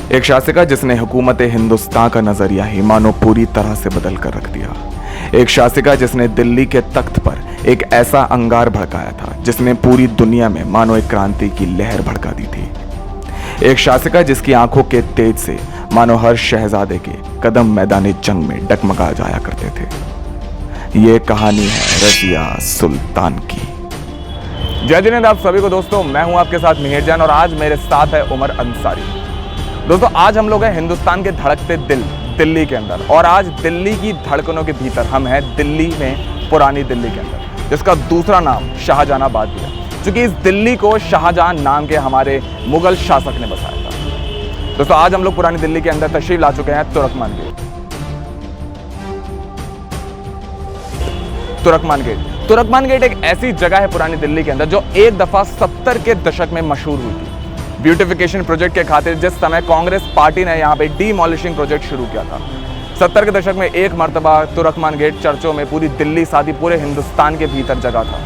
एक शासिका जिसने हुकूमत हिंदुस्तान का नजरिया ही मानो पूरी तरह से बदल कर रख दिया। एक शासिका जिसने दिल्ली के तख्त पर एक ऐसा अंगार भड़काया था जिसने पूरी दुनिया में मानो एक क्रांति की लहर भड़का दी थी। एक शासिका जिसकी आंखों के तेज से मानो हर शहजादे के कदम मैदानी जंग में डगमगा जाया करते थे। ये कहानी है रजिया सुल्तान की। जय जिनेंद्र आप सभी को दोस्तों, मैं हूं आपके साथ मिहिर जान और आज मेरे साथ है उमर अंसारी। दोस्तों आज हम लोग हैं हिंदुस्तान के धड़कते दिल्ली के अंदर, और आज दिल्ली की धड़कनों के भीतर हम हैं दिल्ली में, पुरानी दिल्ली के अंदर, जिसका दूसरा नाम शाहजहानाबाद भी है, क्योंकि इस दिल्ली को शाहजहां नाम के हमारे मुगल शासक ने बसाया था। दोस्तों आज हम लोग पुरानी दिल्ली के अंदर तशरीफ ला चुके हैं तुर्कमान गेट। तुर्कमान गेट एक ऐसी जगह है पुरानी दिल्ली के अंदर जो एक दफा 70 के दशक में मशहूर हुई थी ब्यूटिफिकेशन प्रोजेक्ट के खातिर, जिस समय कांग्रेस पार्टी ने यहाँ पे डीमोलिशिंग प्रोजेक्ट शुरू किया था। 70 के दशक में एक मर्तबा तुर्कमान गेट चर्चों में पूरी दिल्ली साथ ही पूरे हिंदुस्तान के भीतर जगह था।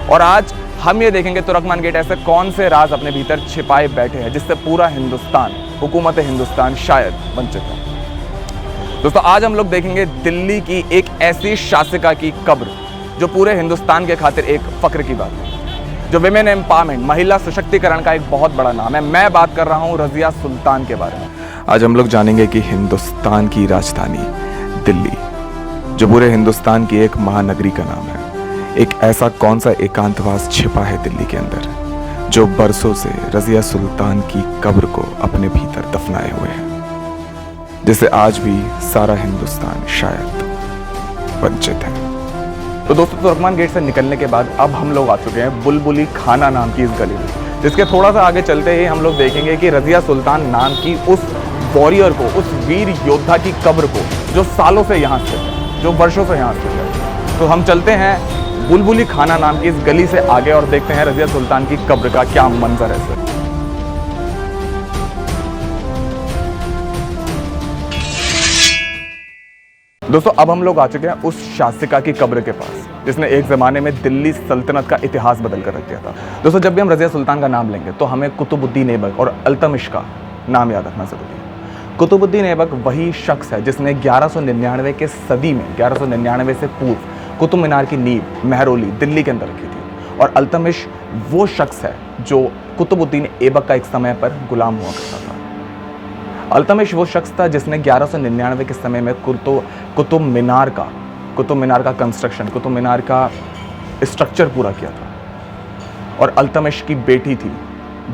और आज हम ये देखेंगे तुर्कमान गेट ऐसे कौन से राज अपने भीतर छिपाए बैठे हैं जिससे पूरा हिंदुस्तान, हुकूमत हिंदुस्तान शायद वंचित है। दोस्तों आज हम लोग देखेंगे दिल्ली की एक ऐसी शासिका की कब्र जो पूरे हिंदुस्तान के खातिर एक फख्र की बात है, जो विमेन एम्पावरमेंट, महिला सशक्तिकरण का एक बहुत बड़ा नाम है। मैं बात कर रहा हूं रजिया सुल्तान के बारे में। आज हम लोग जानेंगे कि हिंदुस्तान की राजधानी दिल्ली, जो पूरे हिंदुस्तान की एक महानगरी का नाम है, एक ऐसा कौन सा एकांतवास छिपा है दिल्ली के अंदर जो बरसों से रजिया सुल्तान की कब्र को अपने भीतर दफनाए हुए है, जिसे आज भी सारा हिंदुस्तान शायद वंचित है। तो दोस्तों तुर्कमान गेट से निकलने के बाद अब हम लोग आ चुके हैं बुलबुली खाना नाम की इस गली में, जिसके थोड़ा सा आगे चलते ही हम लोग देखेंगे कि रजिया सुल्तान नाम की उस वॉरियर को, उस वीर योद्धा की कब्र को जो सालों से यहाँ स्थित है, जो वर्षों से यहाँ स्थित है। तो हम चलते हैं बुलबुली खाना नाम की इस गली से आगे और देखते हैं रजिया सुल्तान की कब्र का क्या मंजर है। दोस्तों अब हम लोग आ चुके हैं उस शासिका की कब्र के पास जिसने एक ज़माने में दिल्ली सल्तनत का इतिहास बदल कर रख दिया था। दोस्तों जब भी हम रजिया सुल्तान का नाम लेंगे तो हमें कुतुबुद्दीन ऐबक और अल्तमिश का नाम याद रखना ज़रूरी है। कुतुबुद्दीन ऐबक वही शख्स है जिसने 1199 के सदी में, 1199 से पूर्व कुतुब मीनार की नींव महरौली दिल्ली के अंदर रखी थी, और अल्तमिश वो शख्स है जो कुतुबुद्दीन ऐबक का एक समय पर गुलाम हुआ करता था। अल्तमिश वो शख्स था जिसने 1199 के समय में कुतुब मीनार का कंस्ट्रक्शन, कुतुब मीनार का स्ट्रक्चर पूरा किया था। और अल्तमिश की बेटी थी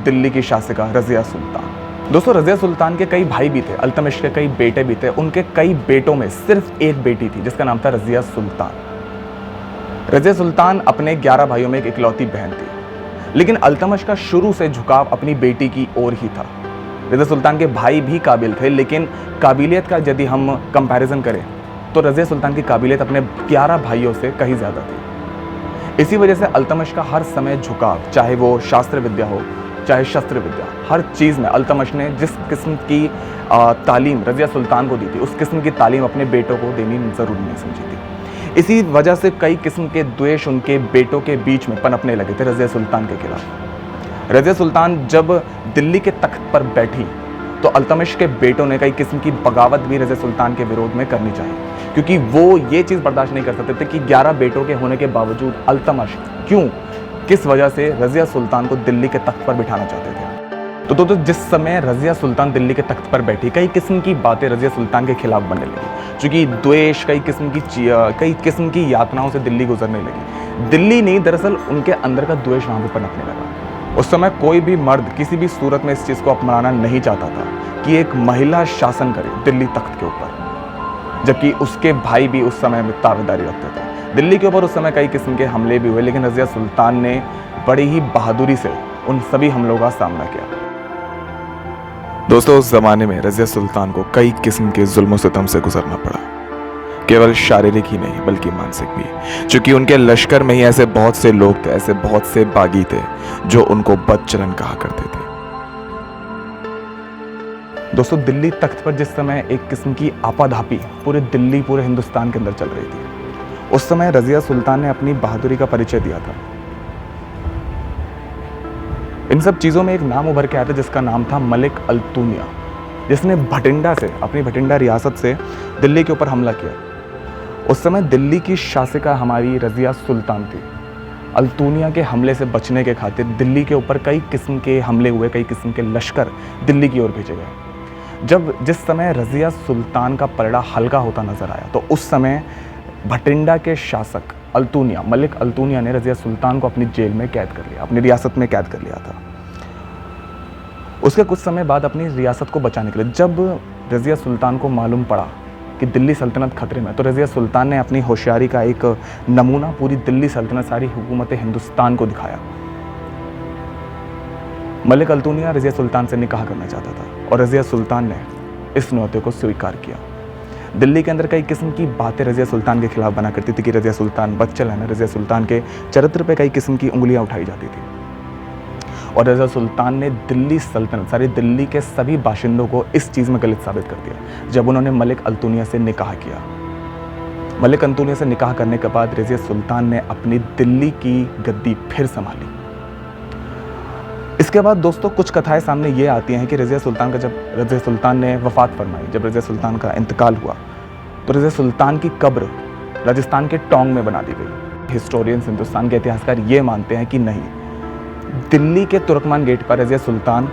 दिल्ली की शासिका रजिया सुल्तान। दोस्तों रजिया सुल्तान के कई भाई भी थे, अल्तमिश के कई बेटे भी थे। उनके कई बेटों में सिर्फ एक बेटी थी जिसका नाम था रजिया सुल्तान। रजिया सुल्तान अपने 11 भाइयों में एक इकलौती बहन थी, लेकिन अल्तमिश का शुरू से झुकाव अपनी बेटी की ओर ही था। रजिया सुल्तान के भाई भी काबिल थे, लेकिन काबिलियत का यदि हम कंपैरिजन करें तो रजिया सुल्तान की काबिलियत अपने 11 भाइयों से कहीं ज़्यादा थी। इसी वजह से अल्तमिश का हर समय झुकाव, चाहे वो शास्त्र विद्या हो चाहे शस्त्र विद्या, हर चीज़ में अल्तमिश ने जिस किस्म की तालीम रजिया सुल्तान को दी थी उस किस्म की तालीम अपने बेटों को देनी ज़रूरी नहीं समझी थी। इसी वजह से कई किस्म के द्वेष उनके बेटों के बीच में पनपने लगे थे रजिया सुल्तान के खिलाफ। रजिया सुल्तान जब दिल्ली के तख्त पर बैठी तो अल्तमिश के बेटों ने कई किस्म की बगावत भी रजिया सुल्तान के विरोध में करनी चाहिए, क्योंकि वो ये चीज़ बर्दाश्त नहीं कर सकते थे कि 11 बेटों के होने के बावजूद अल्तमिश किस वजह से रजिया सुल्तान को दिल्ली के तख्त पर बिठाना चाहते थे। तो दोस्तों जिस समय रजिया सुल्तान दिल्ली के तख्त पर बैठी, कई किस्म की बातें रजिया सुल्तान के खिलाफ बनने लगी, चूँकि द्वेष, कई किस्म की यातनाओं से दिल्ली गुजरने लगी। दिल्ली नहीं, दरअसल उनके अंदर का द्वेष वहाँ पर पनपने लगा। उस समय कोई भी मर्द किसी भी सूरत में इस चीज़ को अपनाना नहीं चाहता था कि एक महिला शासन करे दिल्ली तख्त के ऊपर, जबकि उसके भाई भी उस समय में ताबेदारी रखते थे। दिल्ली के ऊपर उस समय कई किस्म के हमले भी हुए, लेकिन रजिया सुल्तान ने बड़ी ही बहादुरी से उन सभी हमलों का सामना किया। दोस्तों उस जमाने में रजिया सुल्तान को कई किस्म के जुल्म सितम से गुजरना पड़ा, केवल शारीरिक ही नहीं बल्कि मानसिक भी, क्योंकि उनके लश्कर में ही ऐसे बहुत से लोग थे, ऐसे बहुत से बागी थे जो उनको बदचलन कहा करते थे। दोस्तों दिल्ली तख्त पर जिस समय एक किस्म की आपाधापी पूरे दिल्ली, पूरे हिंदुस्तान के अंदर चल रही थी, उस समय रजिया सुल्तान ने अपनी बहादुरी का परिचय दिया था। इन सब चीज़ों में एक नाम उभर के आया था जिसका नाम था मलिक अल्तुनिया। जिसने भटिंडा से, अपनी भटिंडा रियासत से दिल्ली के ऊपर हमला किया। उस समय दिल्ली की शासिका हमारी रज़िया सुल्तान थी। अल्तुनिया के हमले से बचने के खातिर दिल्ली के ऊपर कई किस्म के हमले हुए, कई किस्म के लश्कर दिल्ली की ओर भेजे गए। जिस समय रज़िया सुल्तान का पलड़ा हल्का होता नजर आया, तो उस समय भटिंडा के शासक अल्तुनिया, मलिक अल्तुनिया ने रज़िया सुल्तान को अपनी जेल में कैद कर लिया, अपनी रियासत में कैद कर लिया था। उसके कुछ समय बाद अपनी रियासत को बचाने के लिए जब रज़िया सुल्तान को मालूम पड़ा कि दिल्ली सल्तनत खतरे में, तो रज़िया सुल्तान ने अपनी होशियारी का एक नमूना पूरी दिल्ली सल्तनत, सारी हुकूमत हिंदुस्तान को दिखाया। मलिक अल्तुनिया रज़िया सुल्तान से निकाह करना चाहता था और रज़िया सुल्तान ने इस न्योते को स्वीकार किया। दिल्ली के अंदर कई किस्म की बातें रज़िया सुल्तान के खिलाफ बना करती थी कि रज़िया सुल्तान बदचलन है, रज़िया सुल्तान के चरित्र पे कई किस्म की उंगलियां उठाई जाती थी। और रज़िया सुल्तान ने दिल्ली सल्तनत, सारी दिल्ली के सभी बाशिंदों को इस चीज़ में गलत साबित कर दिया जब उन्होंने मलिक अल्तुनिया से निकाह किया। मलिक अल्तुनिया से निकाह करने के बाद रज़िया सुल्तान ने अपनी दिल्ली की गद्दी फिर संभाली। इसके बाद दोस्तों कुछ कथाएं सामने ये आती हैं कि रज़िया सुल्तान ने वफ़ात फरमाई, जब रज़िया सुल्तान का इंतकाल हुआ तो रज़िया सुल्तान की कब्र राजस्थान के टोंक में बना दी गई। हिस्टोरियंस, हिंदुस्तान के इतिहासकार ये मानते हैं कि नहीं, दिल्ली के तुर्कमान गेट पर रज़िया सुल्तान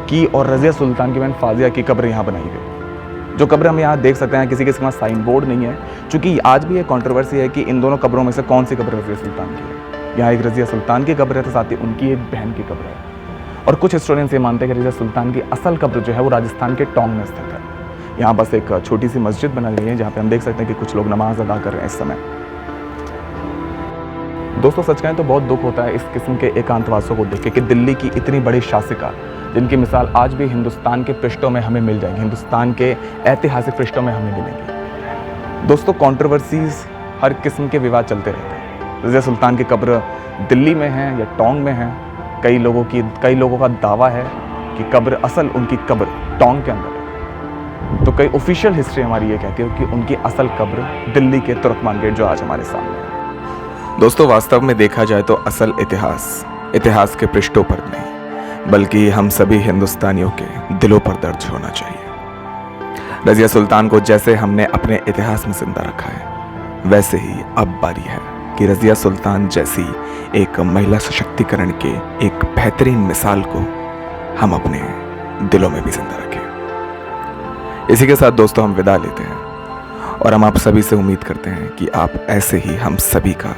की और रज़िया सुल्तान की बहन फाजिया की कब्र यहाँ बनाई गई। जो कब्र हम यहाँ देख सकते हैं, किसी के पास साइन बोर्ड नहीं है, क्योंकि आज भी एक कंट्रोवर्सी है कि इन दोनों कब्रों में से कौन सी कब्र रज़िया सुल्तान की है। यहाँ एक रज़िया सुल्तान की कब्र है, तो साथ ही उनकी एक बहन की कब्र है। और कुछ हिस्टोरियंस ये मानते हैं कि रज़िया सुल्तान की असल कब्र जो है वो राजस्थान के टोंक में स्थित है। यहाँ बस एक छोटी सी मस्जिद बनाई गई है जहाँ पे हम देख सकते हैं कि कुछ लोग नमाज अदा कर रहे हैं इस समय। दोस्तों सच कहें तो बहुत दुख होता है इस किस्म के एकांतवासों को देख के कि दिल्ली की इतनी बड़ी शासिका, जिनकी मिसाल आज भी हिंदुस्तान के पृष्ठों में हमें मिल जाएगी, हिंदुस्तान के ऐतिहासिक पृष्ठों में हमें मिलेंगी। दोस्तों कंट्रोवर्सीज, हर किस्म के विवाद चलते रहते हैं। रज़िया सुल्तान की कब्र दिल्ली में है या टोंक में है। कई लोगों का दावा है कि कब्र, असल उनकी कब्र टोंक के अंदर है। तो कई ऑफिशियल हिस्ट्री हमारी ये कहती है कि उनकी असल कब्र दिल्ली के तुर्कमान गेट जो आज हमारे सामने है। दोस्तों वास्तव में देखा जाए तो असल इतिहास के पृष्ठों पर नहीं, बल्कि हम सभी हिंदुस्तानियों के दिलों पर दर्ज होना चाहिए। रज़िया सुल्तान को जैसे हमने अपने इतिहास में जिंदा रखा है, वैसे ही अब बारी है कि रज़िया सुल्तान जैसी एक महिला सशक्तिकरण के एक बेहतरीन मिसाल को हम अपने दिलों में भी जिंदा रखें। इसी के साथ दोस्तों हम विदा लेते हैं और हम आप सभी से उम्मीद करते हैं कि आप ऐसे ही हम सभी का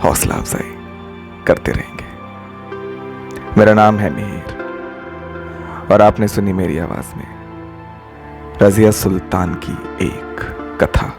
हौसला अफजाई करते रहेंगे। मेरा नाम है मिहिर और आपने सुनी मेरी आवाज में रज़िया सुल्तान की एक कथा।